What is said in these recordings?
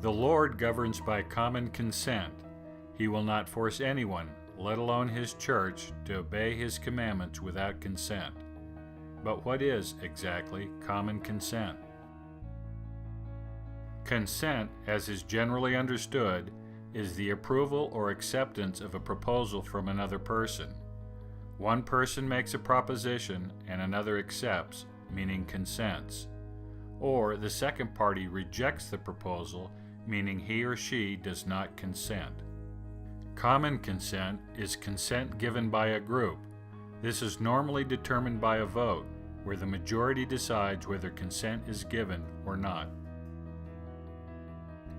The Lord governs by common consent. He will not force anyone, let alone his church, to obey his commandments without consent. But what is, exactly, common consent? Consent, as is generally understood, is the approval or acceptance of a proposal from another person. One person makes a proposition and another accepts, meaning consents. Or the second party rejects the proposal, meaning he or she does not consent. Common consent is consent given by a group. This is normally determined by a vote, where the majority decides whether consent is given or not.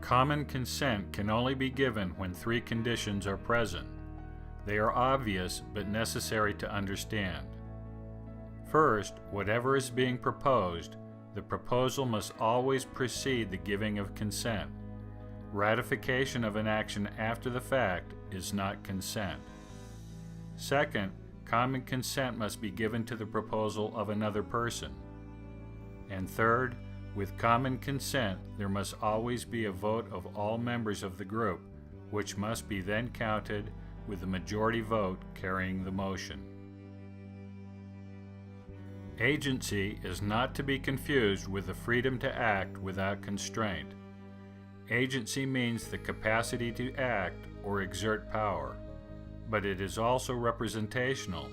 Common consent can only be given when three conditions are present. They are obvious but necessary to understand. First, whatever is being proposed, the proposal must always precede the giving of consent. Ratification of an action after the fact is not consent. Second, common consent must be given to the proposal of another person. And third, with common consent, there must always be a vote of all members of the group, which must be then counted with the majority vote carrying the motion. Agency is not to be confused with the freedom to act without constraint. Agency means the capacity to act or exert power, but it is also representational,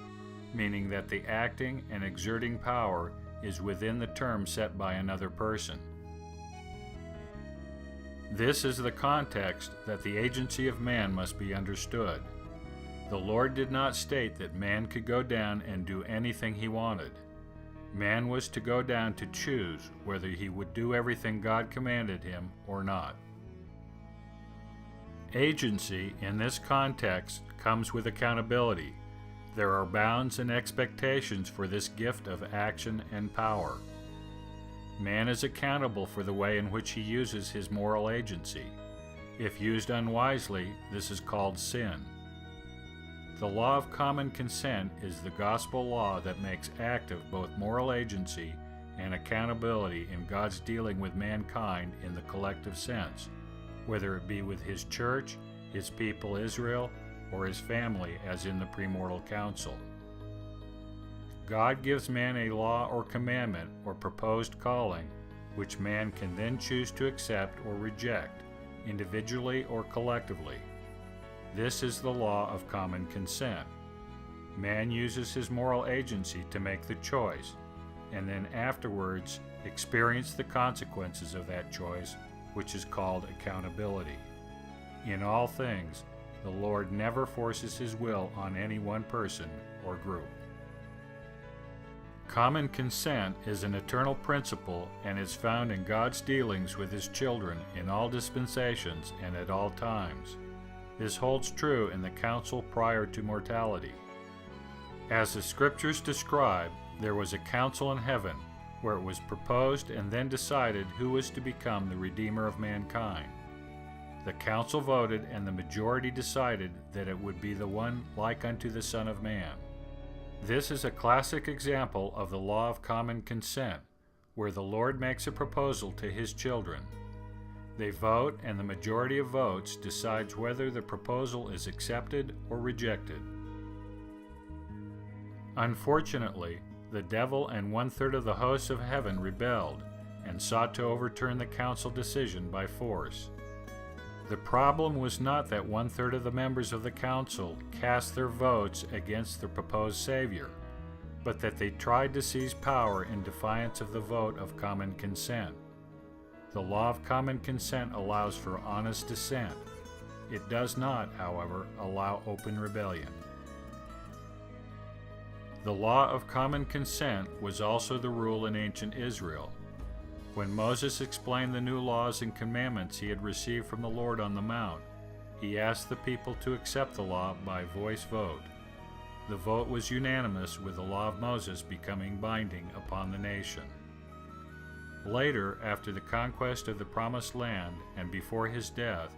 meaning that the acting and exerting power is within the term set by another person. This is the context that the agency of man must be understood. The Lord did not state that man could go down and do anything he wanted. Man was to go down to choose whether he would do everything God commanded him or not. Agency, in this context, comes with accountability. There are bounds and expectations for this gift of action and power. Man is accountable for the way in which he uses his moral agency. If used unwisely, this is called sin. The law of common consent is the gospel law that makes active both moral agency and accountability in God's dealing with mankind in the collective sense, whether it be with his church, his people Israel, or his family as in the premortal council. God gives man a law or commandment or proposed calling, which man can then choose to accept or reject, individually or collectively. This is the law of common consent. Man uses his moral agency to make the choice, and then afterwards experience the consequences of that choice, which is called accountability. In all things, the Lord never forces his will on any one person or group. Common consent is an eternal principle and is found in God's dealings with his children in all dispensations and at all times. This holds true in the council prior to mortality. As the scriptures describe, there was a council in heaven where it was proposed and then decided who was to become the Redeemer of mankind. The council voted, and the majority decided that it would be the one like unto the Son of Man. This is a classic example of the law of common consent, where the Lord makes a proposal to his children. They vote, and the majority of votes decides whether the proposal is accepted or rejected. Unfortunately, the devil and one-third of the hosts of heaven rebelled and sought to overturn the council decision by force. The problem was not that one-third of the members of the council cast their votes against the proposed Savior, but that they tried to seize power in defiance of the vote of common consent. The law of common consent allows for honest dissent. It does not, however, allow open rebellion. The law of common consent was also the rule in ancient Israel. When Moses explained the new laws and commandments he had received from the Lord on the Mount, he asked the people to accept the law by voice vote. The vote was unanimous, with the law of Moses becoming binding upon the nation. Later, after the conquest of the Promised Land and before his death,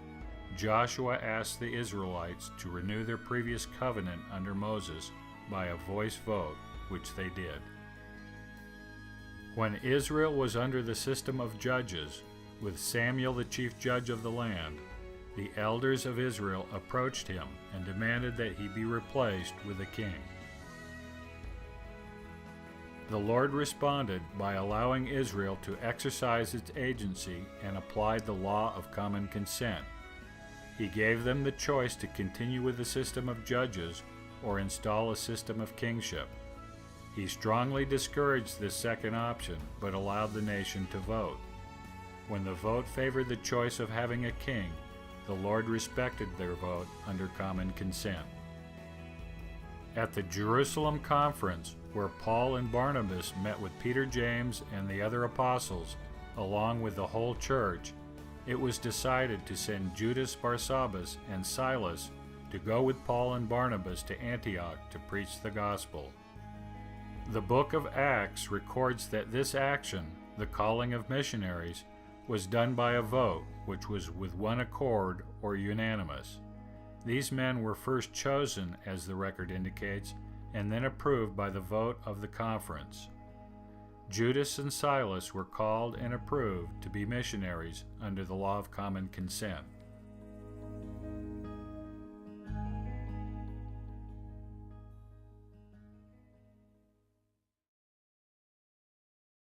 Joshua asked the Israelites to renew their previous covenant under Moses by a voice vote, which they did. When Israel was under the system of judges, with Samuel the chief judge of the land, the elders of Israel approached him and demanded that he be replaced with a king. The Lord responded by allowing Israel to exercise its agency and applied the law of common consent. He gave them the choice to continue with the system of judges or install a system of kingship. He strongly discouraged this second option, but allowed the nation to vote. When the vote favored the choice of having a king, the Lord respected their vote under common consent. At the Jerusalem conference, where Paul and Barnabas met with Peter, James, and the other apostles, along with the whole church, it was decided to send Judas, Barsabas, and Silas to go with Paul and Barnabas to Antioch to preach the gospel. The book of Acts records that this action, the calling of missionaries, was done by a vote, which was with one accord or unanimous. These men were first chosen, as the record indicates, and then approved by the vote of the conference. Judas and Silas were called and approved to be missionaries under the law of common consent.